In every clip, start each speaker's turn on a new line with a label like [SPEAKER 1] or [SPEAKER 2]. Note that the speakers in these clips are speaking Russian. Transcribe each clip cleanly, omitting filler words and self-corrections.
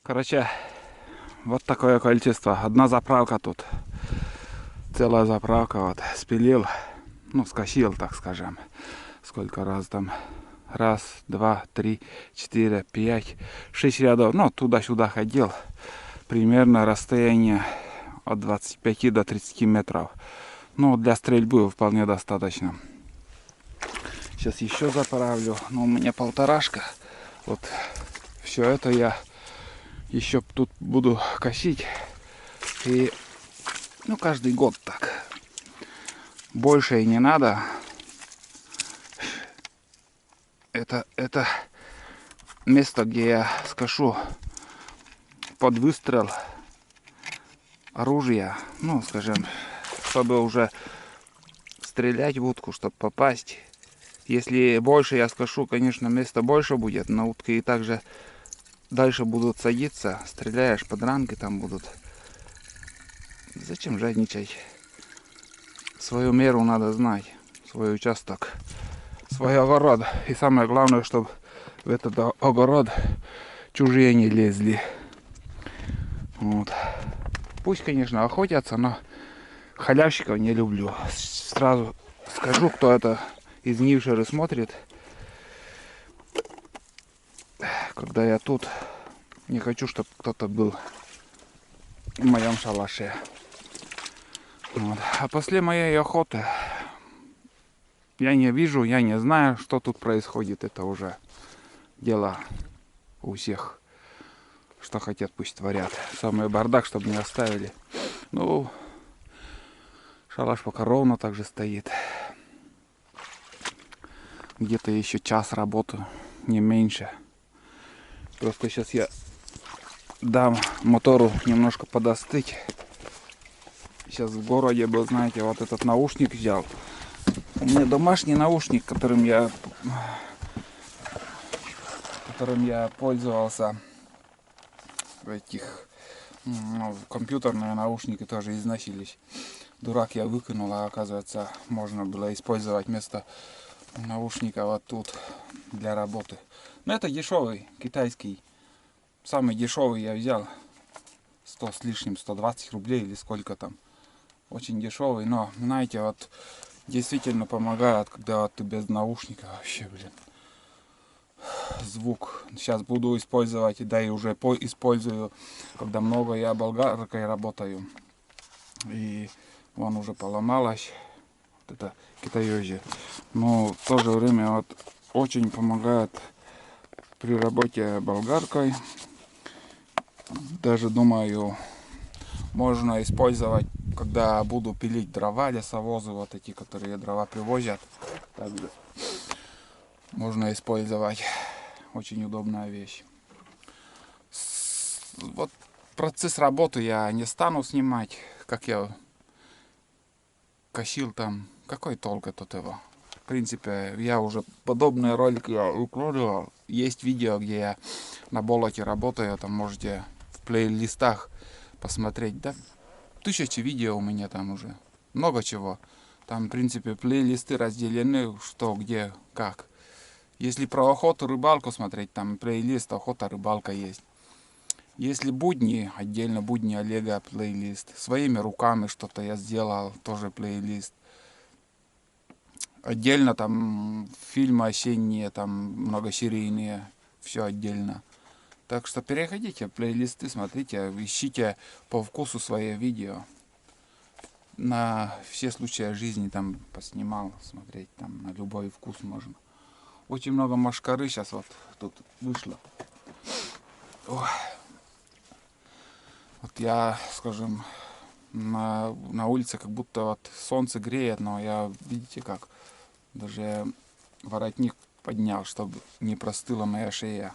[SPEAKER 1] Короче, вот такое количество. Одна заправка тут. Целая заправка вот. Спилил. Ну, скосил, так скажем. Сколько раз там? Раз, два, три, четыре, пять, 6 рядов. Ну, туда-сюда ходил. Примерно расстояние от 25 до 30 метров. Ну, для стрельбы вполне достаточно. Сейчас еще заправлю. Но у меня полторашка. Вот все это я еще тут буду косить. И ну, каждый год так. Больше и не надо. Это место, где я скошу под выстрел оружия. Ну, скажем, чтобы уже стрелять в утку, чтобы попасть. Если больше я скошу, конечно, места больше будет. На утке и также дальше будут садиться. Стреляешь, подранки там будут. Зачем жадничать? Свою меру надо знать. Свой участок. Свой огород. И самое главное, чтобы в этот огород чужие не лезли. Вот. Пусть, конечно, охотятся, но халявщиков не люблю. Сразу скажу, кто это из Нившеры смотрит. Когда я тут, не хочу, чтобы кто-то был в моем шалаше. Вот. А после моей охоты я не вижу, я не знаю, что тут происходит. Это уже дело у всех. Что хотят, пусть творят. Самый бардак, чтобы не оставили. Ну, шалаш пока ровно так же стоит. Где-то еще час работаю, не меньше. Просто сейчас я дам мотору немножко подостыть. Сейчас в городе был, знаете, вот этот наушник взял. У меня домашний наушник, которым я пользовался. Этих компьютерные наушники тоже износились. Дурак, я выкинул, а оказывается можно было использовать вместо наушника вот тут для работы. Но это дешевый, китайский. Самый дешевый я взял. 100 с лишним, 120 рублей или сколько там. Очень дешевый, но знаете, вот действительно помогает, когда вот ты без наушника вообще, блин. Звук сейчас буду использовать, да и уже использую, когда много я болгаркой работаю. И вон уже поломалась. Вот это китаёзи. Но в то же время вот очень помогает при работе болгаркой. Даже думаю, можно использовать, когда буду пилить дрова, лесовозы, вот эти, которые дрова привозят. Также можно использовать. Очень удобная вещь. Вот процесс работы я не стану снимать, как я косил там. Какой толк от этого? В принципе, я уже подобные ролики выкладывал. Есть видео, где я на болоте работаю. Там можете в плейлистах посмотреть. Да, тысячи видео у меня там уже. Много чего. Там, в принципе, плейлисты разделены, что, где, как. Если про охоту, рыбалку смотреть, там плейлист охота, рыбалка есть. Если будни, отдельно будни Олега плейлист. Своими руками что-то я сделал, тоже плейлист. Отдельно там фильмы осенние, там многосерийные, все отдельно. Так что переходите в плейлисты, смотрите, ищите по вкусу свои видео. На все случаи жизни там поснимал, смотреть, там на любой вкус можно. Очень много машкары сейчас вот тут вышло. Ой. Вот я, скажем, на улице как будто вот солнце греет, но я, видите как, даже воротник поднял, чтобы не простыла моя шея.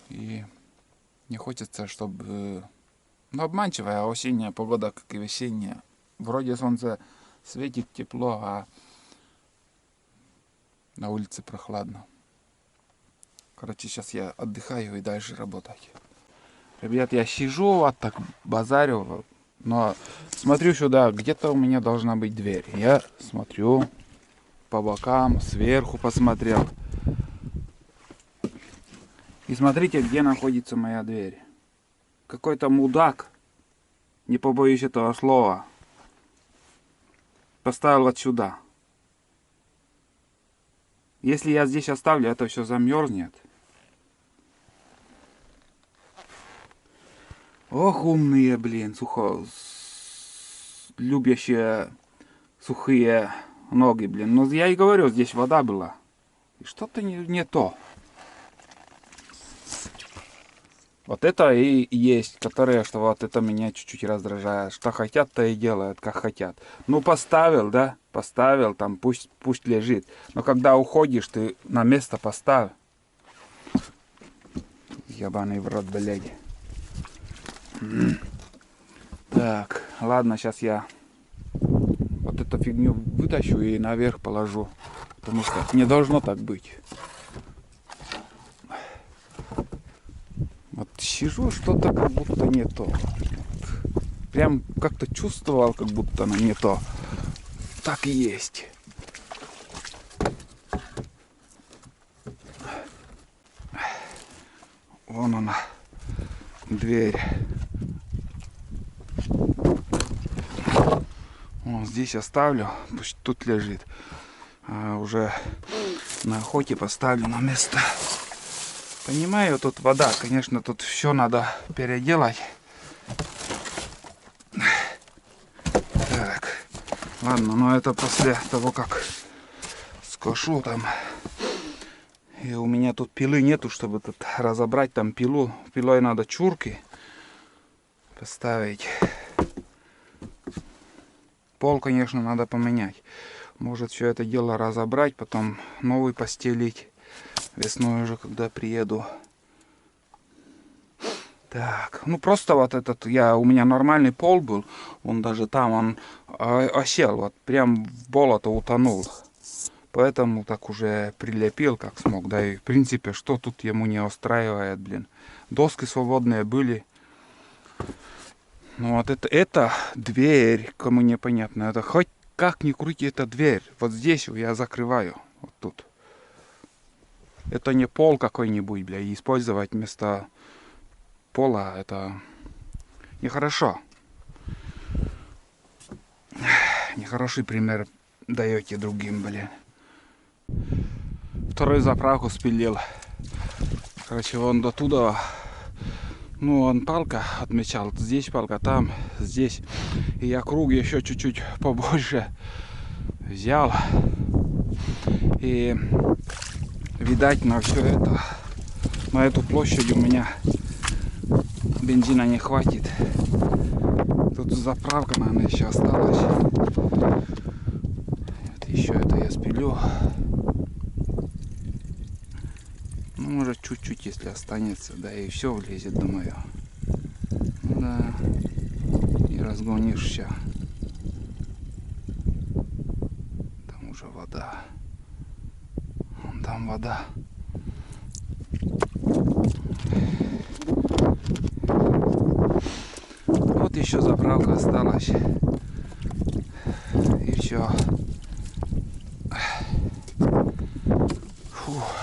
[SPEAKER 1] И не хочется, чтобы... Ну, обманчивая осенняя погода, как и весенняя. Вроде солнце светит, тепло, а на улице прохладно. Короче, сейчас я отдыхаю и дальше работать. Ребят, я сижу, вот так базарю, но смотрю сюда, где-то у меня должна быть дверь. Я смотрю по бокам, сверху посмотрел. И смотрите, где находится моя дверь. Какой-то мудак, не побоюсь этого слова, поставил вот сюда. Если я здесь оставлю, это все замерзнет. Ох, умные, блин, любящие сухие ноги, блин. Но я и говорю, здесь вода была. И что-то не то. Вот это и есть, которые, что вот это меня чуть-чуть раздражает. Что хотят, то и делают, как хотят. Ну, поставил, да, поставил, там пусть лежит. Но когда уходишь, ты на место поставь. Ебаный в рот, блядь. Так, ладно, сейчас я вот эту фигню вытащу и наверх положу. Потому что не должно так быть. Вот сижу, что-то как будто не то. Прям как-то чувствовал, как будто оно не то. Так и есть. Вон она, дверь. Вон здесь оставлю, пусть тут лежит. А уже на охоте поставлю на место. Понимаю, тут вода, конечно, тут все надо переделать. Так, ладно, но это после того, как скошу там. И у меня тут пилы нету, чтобы тут разобрать там пилу. Пилой надо чурки поставить. Пол, конечно, надо поменять. Может все это дело разобрать, потом новый постелить. Весной уже, когда приеду. Так, ну просто вот этот, у меня нормальный пол был. Он даже там, он осел, вот прям в болото утонул. Поэтому так уже прилепил, как смог. Да и в принципе, что тут ему не устраивает, блин. Доски свободные были. Ну вот это дверь, кому непонятно. Это хоть как ни крути, это дверь. Вот здесь я закрываю. Вот тут. Это не пол какой-нибудь, бля. И использовать вместо пола это нехорошо. Нехороший пример даете другим, блин. Вторую заправку спилил. Короче, он до туда. Ну, он палка отмечал. Здесь палка, там, здесь. И я круг еще чуть-чуть побольше взял. И видать на все это, на эту площадь у меня бензина не хватит. Тут заправка, наверное, еще осталась. Вот еще это я спилю. Ну, может, чуть-чуть, если останется, да, и все влезет, думаю. Ну, да, и разгонишься. Там уже вода. Вон там вода. Вот еще заправка осталась. И все. Фух.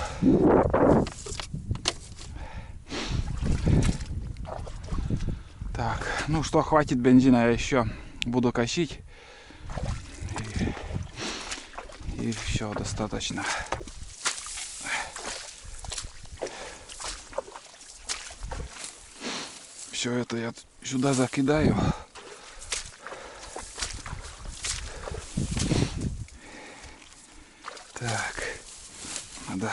[SPEAKER 1] Так, ну что, хватит бензина, я еще буду косить. И все, достаточно. Все это я сюда закидаю. Так, надо.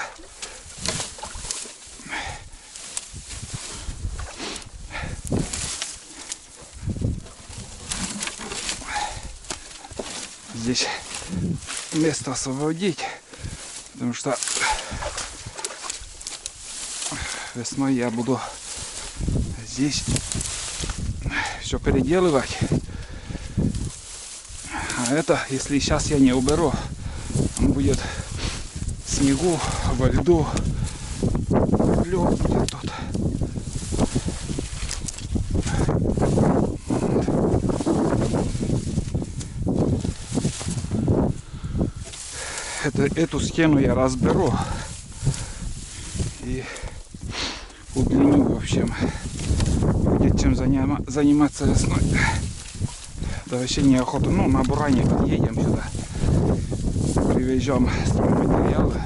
[SPEAKER 1] Здесь место освободить, потому что весной я буду здесь все переделывать. А это, если сейчас я не уберу, он будет в снегу, во льду. Лед будет тут. Эту стену я разберу и общем, будет чем заниматься весной. Да вообще неохота. Ну, на буране подъедем сюда. Привезем стройматериалы.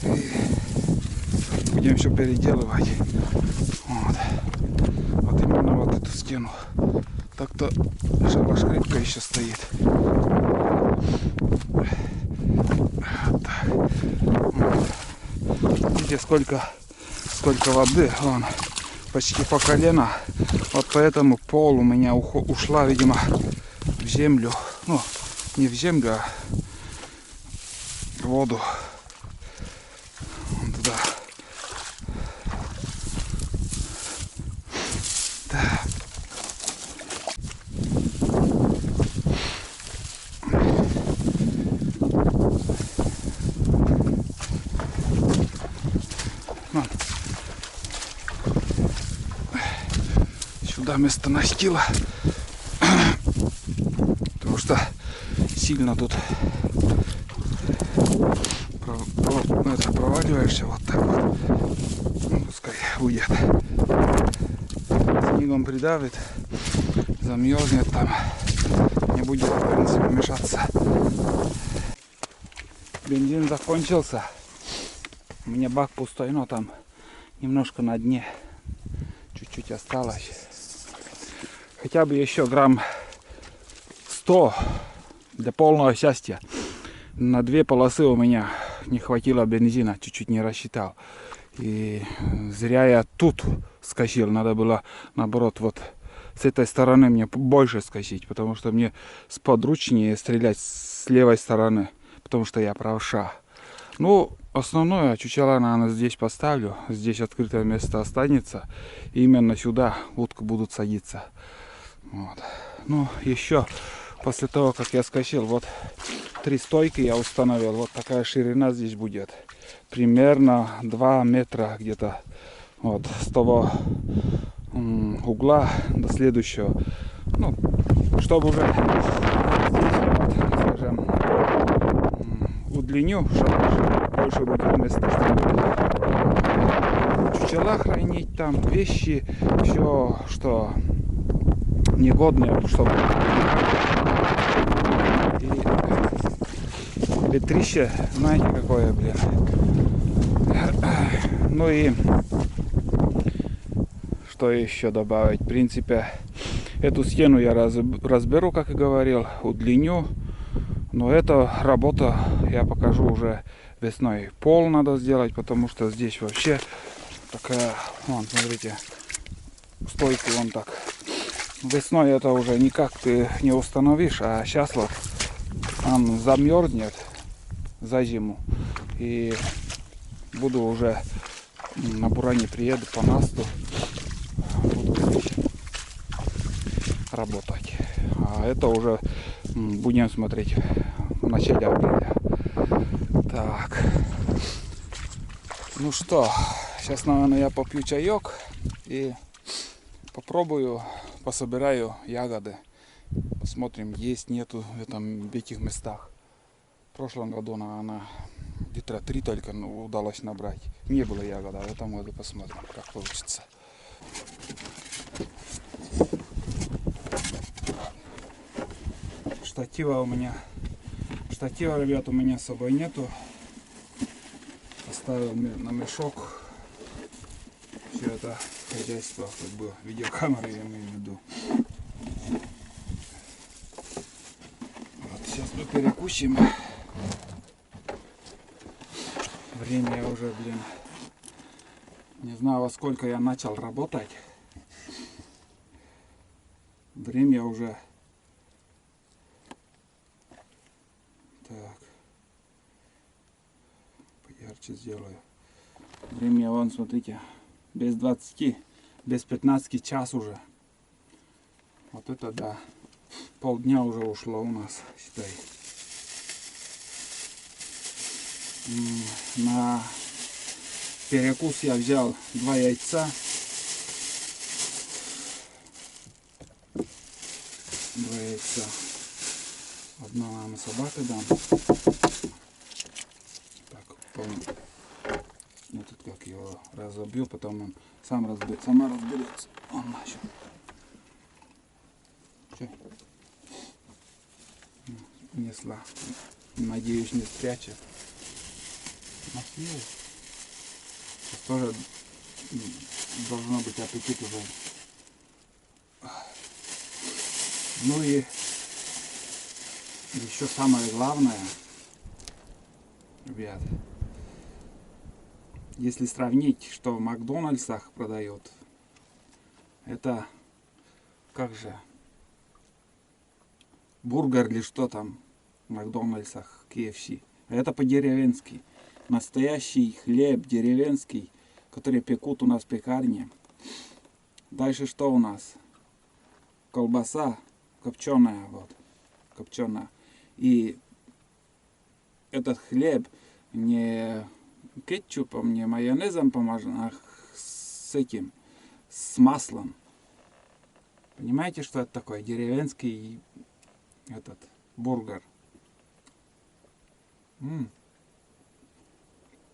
[SPEAKER 1] И будем все переделывать. Вот. Вот именно вот эту стену. Так-то шалаш крепко еще стоит. Вот так. Вот. Видите, сколько воды. Вон, почти по колено. Вот поэтому пол у меня ушла, видимо, в землю. Ну, не в землю, а в воду. Вон туда. Так. Сюда вместо настила, потому что сильно тут проваливаешься вот так вот. Ну, пускай будет. Снегом придавит, замерзнет там, не будет в принципе мешаться. Бензин закончился, у меня бак пустой, но там немножко на дне чуть-чуть осталось. Хотя бы еще грамм 100 для полного счастья. На 2 полосы у меня не хватило бензина, чуть-чуть не рассчитал. И зря я тут скосил, надо было наоборот вот с этой стороны мне больше скосить, потому что мне сподручнее стрелять с левой стороны, потому что я правша. Ну, основное чучела, наверное, здесь поставлю, здесь открытое место останется, и именно сюда утки будут садиться. Вот. Ну, еще после того, как я скосил, вот 3 стойки я установил. Вот такая ширина здесь будет. Примерно 2 метра где-то. Вот, с того угла до следующего. Ну, чтобы уже здесь, вот, скажем, удлиню, чтобы больше будет места, чтобы чучела хранить, там вещи, все, что негодные, чтобы и ветрище, знаете какое, блин. Ну и что еще добавить? В принципе, эту стену я разберу, как и говорил, удлиню. Но эта работа я покажу уже весной. Пол надо сделать, потому что здесь вообще такая, вон, смотрите, стойку вон так. Весной это уже никак ты не установишь, а сейчас вот он замерзнет за зиму. И буду уже на буране приеду по насту, буду здесь работать. А это уже будем смотреть в начале апреля. Так. Ну что, сейчас, наверное, я попью чаек и попробую, пособираю ягоды. Посмотрим, есть, нету в этих местах. В прошлом году, наверное, литра 3 только удалось набрать. Не было ягода, в этом году посмотрим, как получится. Штатива, ребят, у меня с собой нету. Поставил на мешок все это хозяйство, как бы видеокамеры, я имею в виду. Вот, сейчас мы перекусим. Время уже, блин, не знаю, во сколько я начал работать. Время уже. Так. Поярче сделаю. Время, вон, смотрите, без 20, без 15 час уже. Вот это да. Полдня уже ушло у нас, считай. На перекус я взял 2 яйца. 2 яйца. Одно, наверное, собаке дам. Так, ну тут как ее. его разобью, потом он сама разберется. Он начал. Что? Несла. Надеюсь, не спрячет. Съесть. Сейчас тоже должно быть аппетит уже. Ну и еще самое главное, ребят, если сравнить, что в Макдональдсах продают, это как же бургер или что там в Макдональдсах, KFC. Это по-деревенски. Настоящий хлеб деревенский, который пекут у нас в пекарне. Дальше что у нас? Колбаса копченая, вот, копченая. И этот хлеб не кетчупом, не майонезом помажен, а с этим, с маслом. Понимаете, что это такое? Деревенский этот бургер.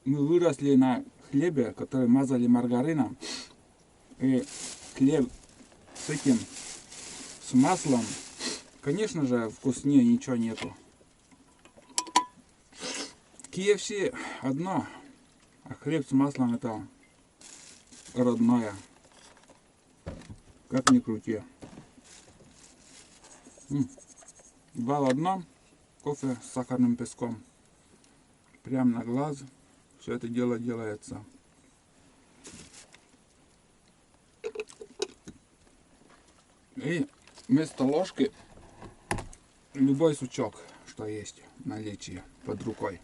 [SPEAKER 1] Мы выросли на хлебе, который мазали маргарином. И хлеб с этим, с маслом, конечно же, вкуснее ничего нету. KFC одно, а хлеб с маслом это родное. Как ни крути. 2 в 1, кофе с сахарным песком. Прям на глаз все это дело делается. И вместо ложки любой сучок, что есть в наличии под рукой.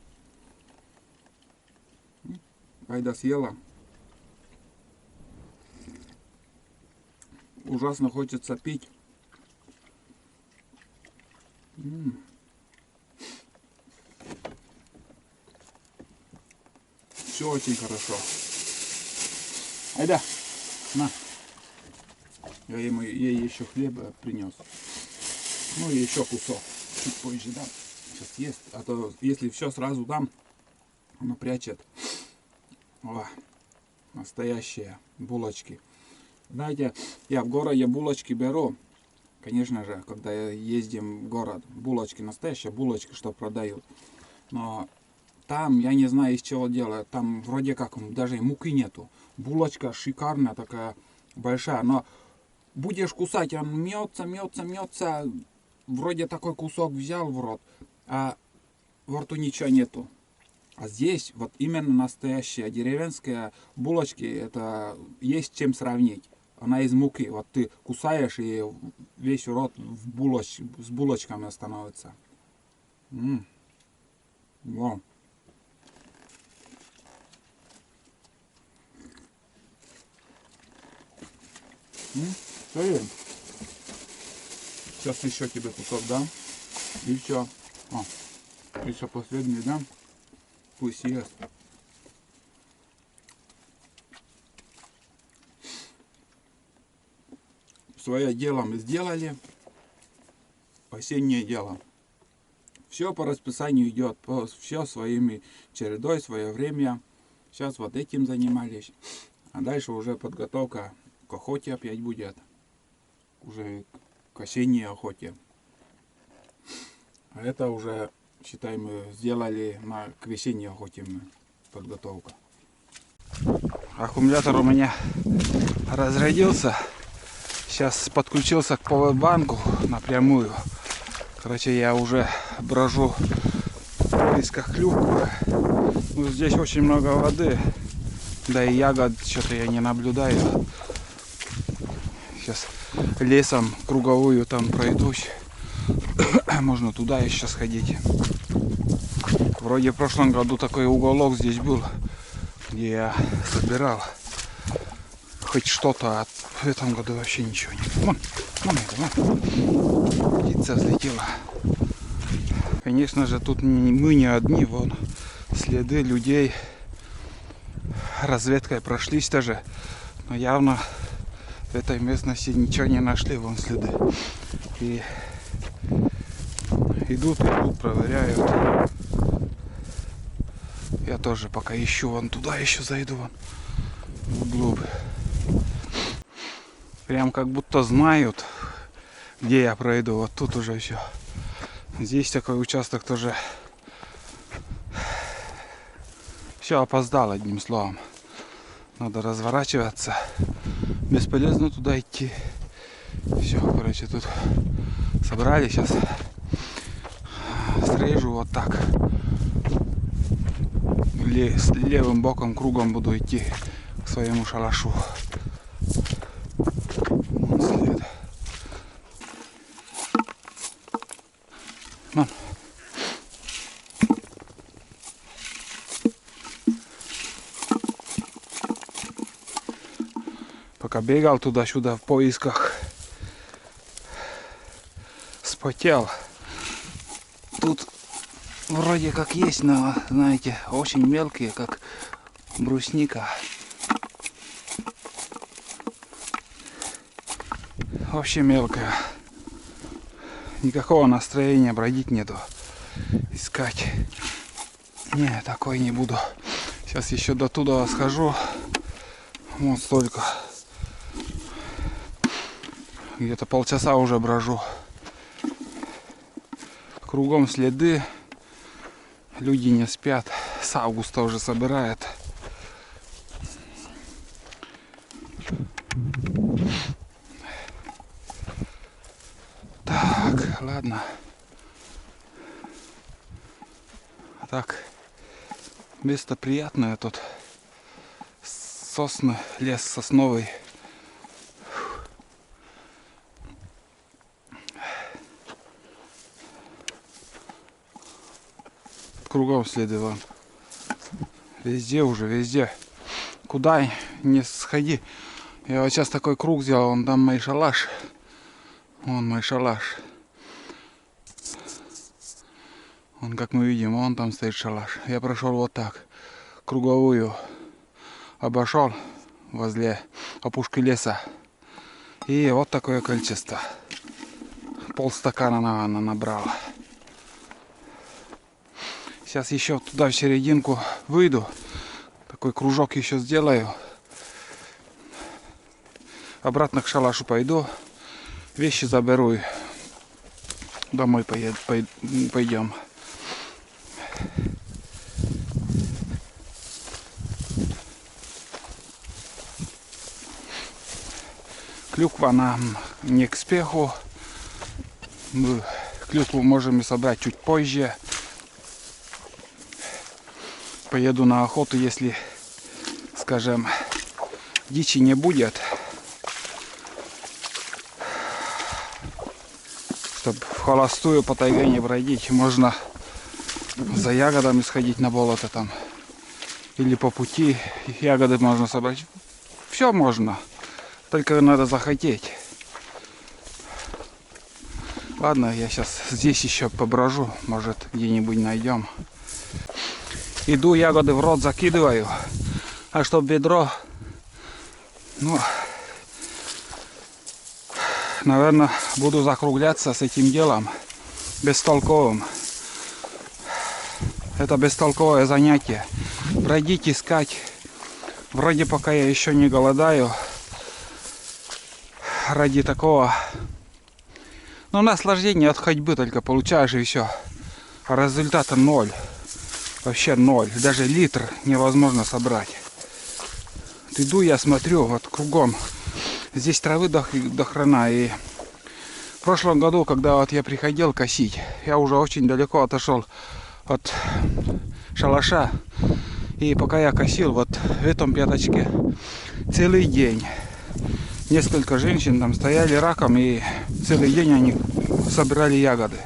[SPEAKER 1] Айда съела. Ужасно хочется пить. Все очень хорошо. Айда, на. Я ей еще хлеба принес. Ну и еще кусок. Чуть позже, да. Сейчас есть. А то если все сразу дам, она прячет. О, настоящие булочки. Знаете, я в городе булочки беру. Конечно же, когда ездим в город, булочки, настоящие булочки, что продают. Но там, я не знаю, из чего делают. Там вроде как даже и муки нету. Булочка шикарная, такая большая. Но будешь кусать, он мется. Вроде такой кусок взял в рот, а во рту ничего нету. А здесь вот именно настоящая деревенская булочки, это есть чем сравнить. Она из муки. Вот ты кусаешь и весь рот с булочками становится. Вау. Сейчас еще тебе кусок дам. И все. Еще последний дам. Пусть ест. Свое дело мы сделали. Осеннее дело. Все по расписанию идет. Все своими чередой, свое время. Сейчас вот этим занимались. А дальше уже подготовка к охоте опять будет. Уже к осенней охоте. А это уже, считай, мы сделали к весенней охоте подготовка. Аккумулятор у меня разрядился. Сейчас подключился к пауэрбанку напрямую. Короче, я уже брожу в поисках клюквы. Ну, здесь очень много воды. Да и ягод что-то я не наблюдаю. Сейчас лесом круговую там пройдусь. Можно туда еще сходить. Вроде в прошлом году такой уголок здесь был, где я собирал хоть что-то, а в этом году вообще ничего нет. Вон птица взлетела. Конечно же, тут мы не одни, вон следы людей. Разведкой прошлись даже, но явно в этой местности ничего не нашли, вон следы. И идут, проверяют. Я тоже пока ищу, вон туда еще зайду. Вон. вглубь. Прям как будто знают, где я пройду. Вот тут уже еще. Здесь такой участок тоже. Все, опоздал, одним словом. Надо разворачиваться. Бесполезно туда идти. Все, короче, тут собрали. Сейчас срежу вот так. С левым боком кругом буду идти к своему шалашу. Вон след. Вон. Пока бегал туда-сюда в поисках, спотел. Тут вроде как есть, но, знаете, очень мелкие, как брусника. Вообще мелкая. Никакого настроения бродить нету. Искать. Не, такой не буду. Сейчас еще до туда схожу. Вот столько. Где-то полчаса уже брожу. Кругом следы. Люди не спят. С августа уже собирают. Так, ладно. Так, место приятное тут. Сосны, лес сосновый. Кругом следы вон. Везде уже, везде. Куда не сходи. Я вот сейчас такой круг сделал, вон там мой шалаш. Вон мой шалаш. Вон, как мы видим, вон там стоит шалаш. Я прошел вот так. Круговую. Обошел возле опушки леса. И вот такое количество. Полстакана, наверное, набрал. Сейчас еще туда в серединку выйду. Такой кружок еще сделаю. Обратно к шалашу пойду. Вещи заберу и домой пойдем. Клюква нам не к спеху. Клюкву можем и собрать чуть позже. Поеду на охоту, если, скажем, дичи не будет. Чтобы в холостую по тайге не бродить, можно за ягодами сходить на болото там. Или по пути ягоды можно собрать. Все можно. Только надо захотеть. Ладно, я сейчас здесь еще поброжу. Может, где-нибудь найдем. Иду, ягоды в рот закидываю. А чтоб бедро, ну, наверное, буду закругляться с этим делом. Бестолковым. Это бестолковое занятие. Бродить, искать. Вроде пока я еще не голодаю. Ради такого, ну, наслаждение от ходьбы только получаешь и все. А результата ноль. Вообще ноль. Даже литр невозможно собрать. Иду, я смотрю, вот кругом. Здесь травы до хрена. И в прошлом году, когда вот я приходил косить, я уже очень далеко отошел от шалаша. И пока я косил, вот в этом пятачке целый день несколько женщин там стояли раком, и целый день они собирали ягоды.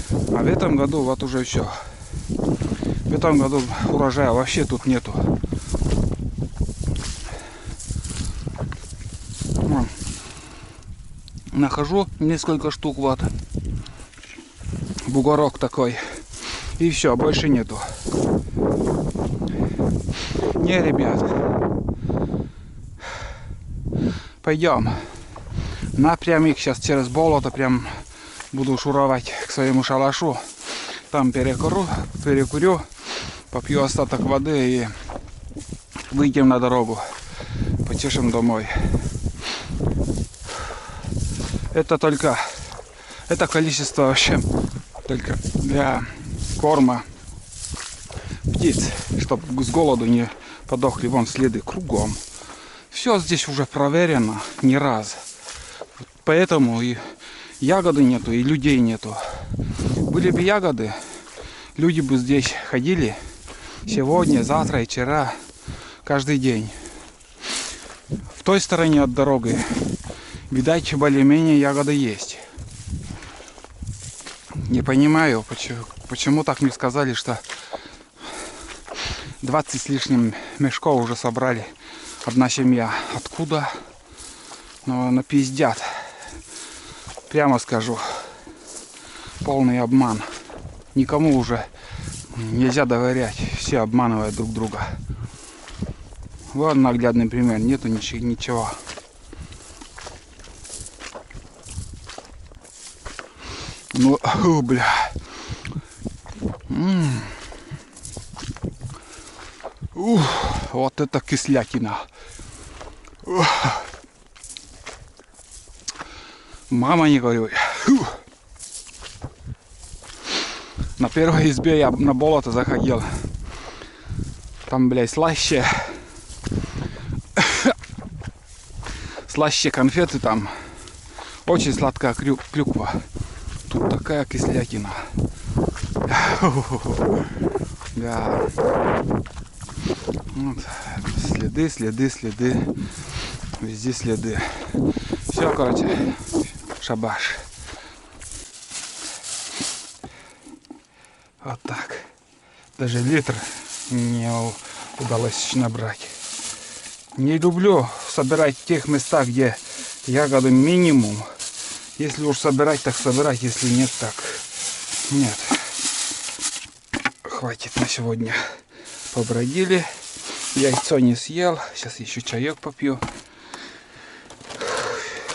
[SPEAKER 1] А в этом году вот уже все. В этом году урожая вообще тут нету. Вон. Нахожу несколько штук, вот. Бугорок такой. И все, больше нету. Не, ребят. Пойдем. Напрямик сейчас через болото прям буду шуровать к своему шалашу. Там перекурю, попью остаток воды и выйдем на дорогу. чешем домой. Это количество вообще только для корма птиц, чтобы с голоду не подохли. Вон следы кругом. Все здесь уже проверено не раз. Поэтому и ягоды нету, и людей нету. Были бы ягоды, люди бы здесь ходили сегодня, завтра и вчера, каждый день. В той стороне от дороги, видать, более-менее ягоды есть. Не понимаю, почему так мне сказали, что 20 с лишним мешков уже собрали одна семья. Откуда? Ну, напиздят. Прямо скажу. Полный обман. Никому уже нельзя доверять. Все обманывают друг друга. Вот наглядный пример. Нету ничего. Ну, бля. Вот это кислятина. Мама, не горюй. На первой избе я на болото заходил. Там, блядь, слаще. Слаще конфеты там. Очень сладкая клюква. Тут такая кислятина. Да. Вот. Следы. Везде следы. Все, короче. Шабаш. Вот так. Даже литр не удалось набрать. Не люблю собирать в тех местах, где ягоды минимум. Если уж собирать, так собирать. Если нет, так нет. Хватит на сегодня. Побродили. Яйцо не съел. Сейчас еще чаек попью.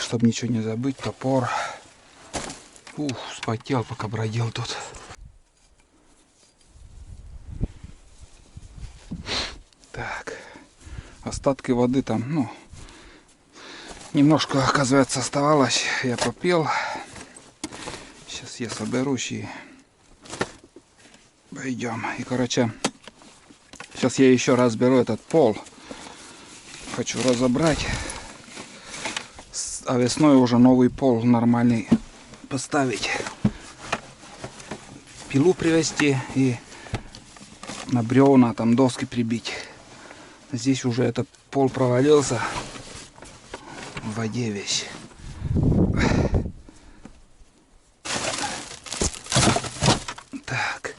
[SPEAKER 1] Чтобы ничего не забыть. Топор. Вспотел, пока бродил тут. Так. Остатки воды там, ну, немножко, оказывается, оставалось. Я попил. Сейчас я соберусь и пойдем. И, короче, сейчас я еще раз беру этот пол. Хочу разобрать. А весной уже новый пол нормальный поставить. Пилу привезти и на бревна там доски прибить. Здесь уже этот пол провалился в воде весь. Так.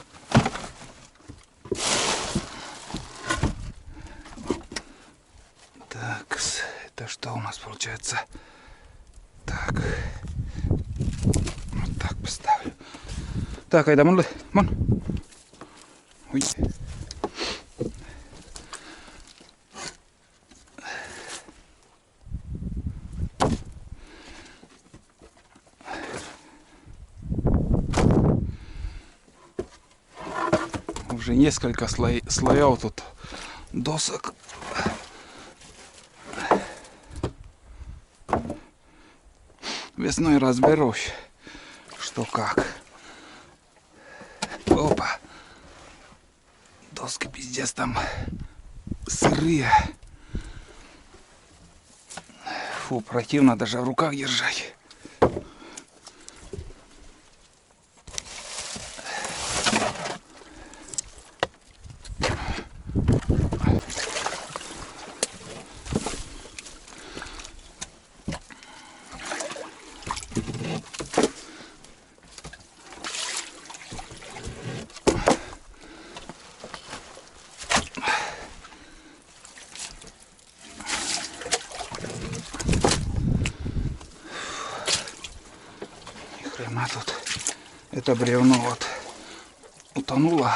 [SPEAKER 1] Так, это что у нас получается? Так. Вот так поставлю. Так, айда, мон. Ой. Уже несколько слоев тут досок. Весной разберусь, что как. Опа. Доски пиздец там сырые. Фу, противно даже в руках держать. Хрена тут. Это бревно вот утонуло.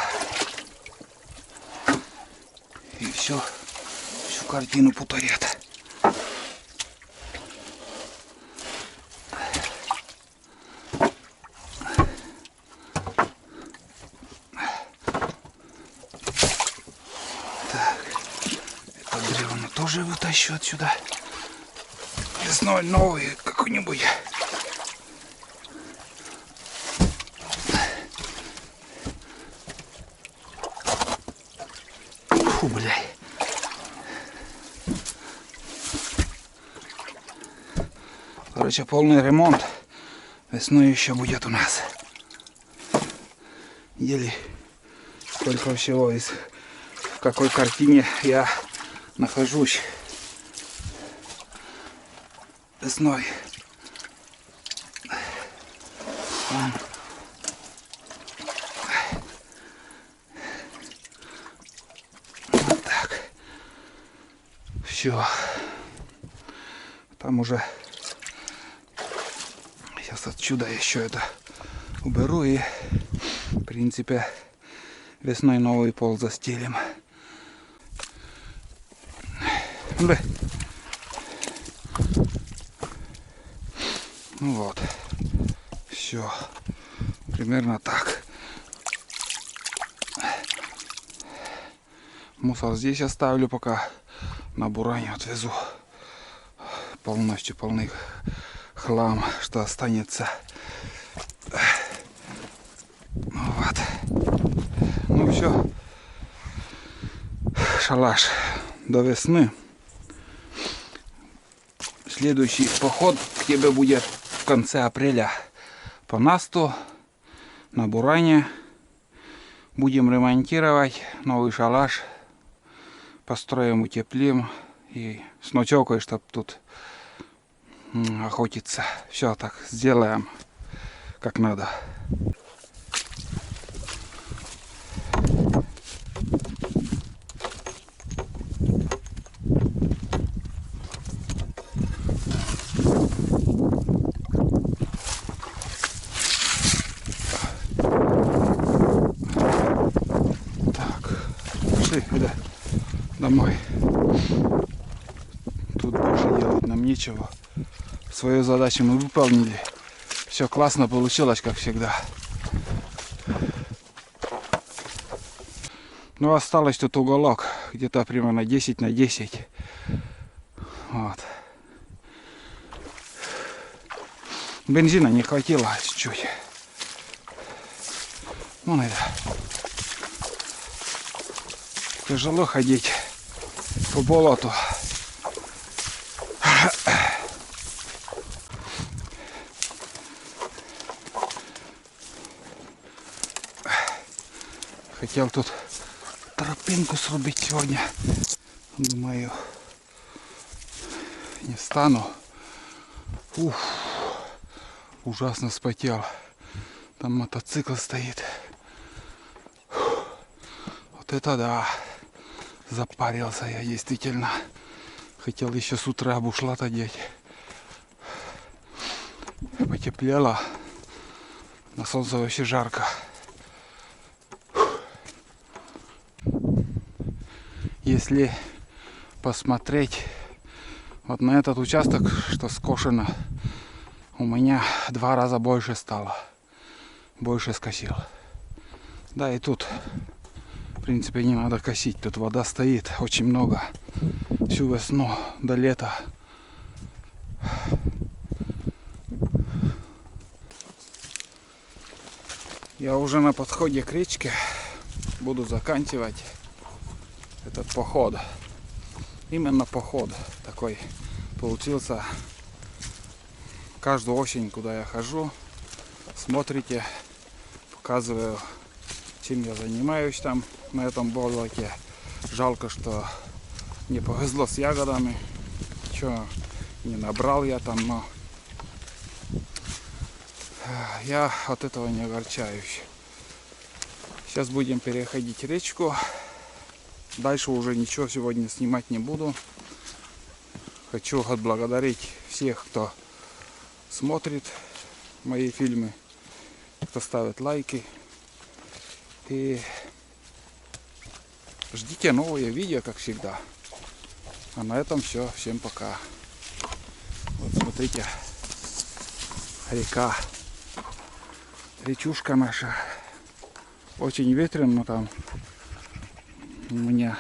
[SPEAKER 1] И всю картину путает. тоже вытащу отсюда. Весной новый какой-нибудь. Фу, блядь. Короче, полный ремонт. Весной еще будет у нас. Еле сколько всего из в какой картине я нахожусь весной. Вот так. Все. Там уже сейчас отсюда еще это уберу и в принципе весной новый пол застелим. Да. Ну вот. Все. Примерно так. Мусор здесь оставлю, пока на буране отвезу. Полностью полный хлам, что останется. Вот. Ну все. Шалаш до весны. Следующий поход к тебе будет в конце апреля по Насту на буране. Будем ремонтировать новый шалаш. Построим, утеплим и с ночевкой, чтобы тут охотиться. Все так сделаем как надо. Домой. Тут больше делать нам нечего. Свою задачу мы выполнили. Все классно получилось, как всегда. Ну, осталось тут уголок. Где-то примерно 10 на 10. Вот. Бензина не хватило чуть-чуть. Ну, это. Тяжело ходить по болоту. Хотел тут тропинку срубить сегодня. Думаю, не стану. Уф, ужасно вспотел. Там мотоцикл стоит. Вот это да. Запарился я действительно. Хотел еще с утра бушлат одеть. Потеплело. На солнце вообще жарко. Если посмотреть вот на этот участок, что скошено, у меня 2 раза больше стало. Больше скосил. Да, и тут в принципе не надо косить. Тут вода стоит очень много. Всю весну до лета. Я уже на подходе к речке. Буду заканчивать этот поход. Именно поход такой получился. Каждую осень, куда я хожу, смотрите, показываю, чем я занимаюсь там на этом болоте. Жалко, что не повезло с ягодами. Ничего не набрал я там, но я от этого не огорчаюсь. Сейчас будем переходить речку. Дальше уже ничего сегодня снимать не буду. Хочу отблагодарить всех, кто смотрит мои фильмы, кто ставит лайки. И ждите новые видео, как всегда. А на этом все. Всем пока. Вот смотрите, река, речушка наша. Очень ветрено там. У меня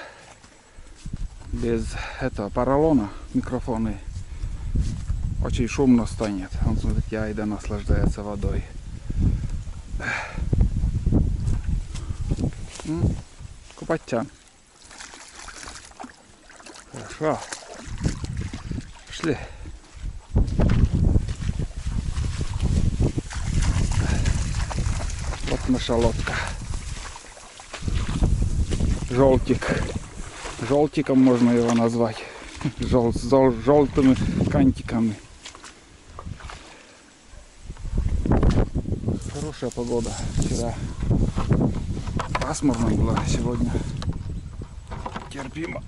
[SPEAKER 1] без этого поролона микрофоны очень шумно станет. Он, смотрите, Айда наслаждается водой. Купаться. Хорошо. Пошли. Вот наша лодка. Желтик. Желтиком можно его назвать. С желтыми кантиками. Хорошая погода. Вчера пасмурно было, сегодня терпимо.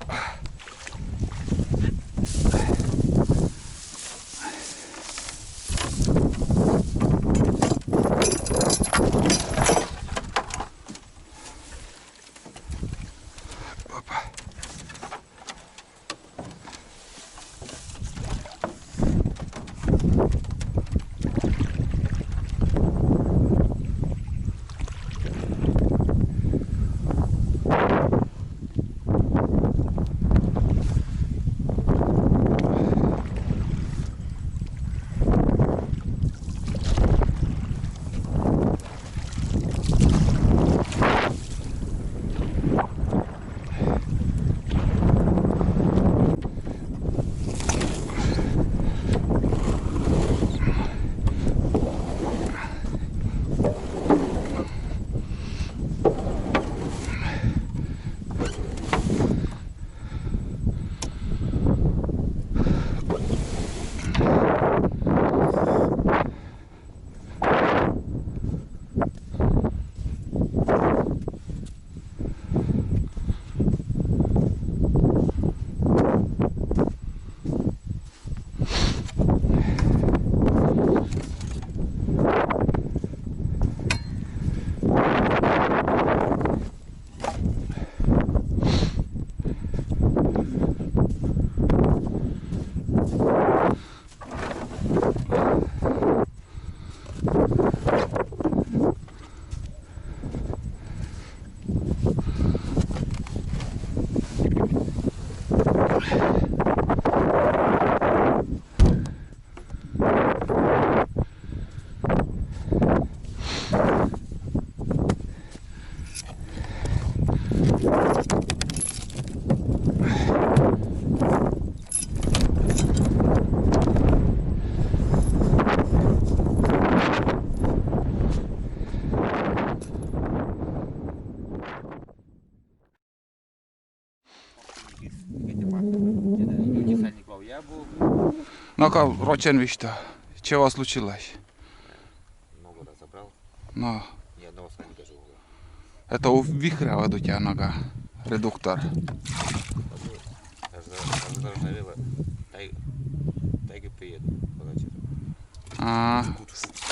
[SPEAKER 1] Ну-ка, Роченвич-то, чего случилось?
[SPEAKER 2] Ногу разобрал.
[SPEAKER 1] Ну,
[SPEAKER 2] Ни одного сальника живого.
[SPEAKER 1] это у вихря вот у тебя нога, редуктор.
[SPEAKER 2] Заржавела. Тайга приеду.
[SPEAKER 1] А,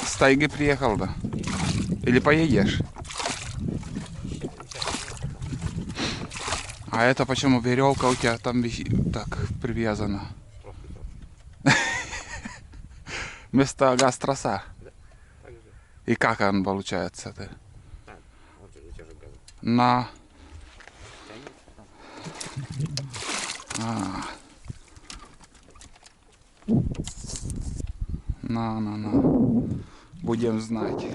[SPEAKER 1] с тайги приехал, да? Или поедешь? А это почему веревка у тебя там так привязана? Вместо газ-троса.
[SPEAKER 2] Да, так же.
[SPEAKER 1] И как он получается? Ты?
[SPEAKER 2] Вот же вытяжек газом.
[SPEAKER 1] На.
[SPEAKER 2] Тянется там.
[SPEAKER 1] На. Будем знать.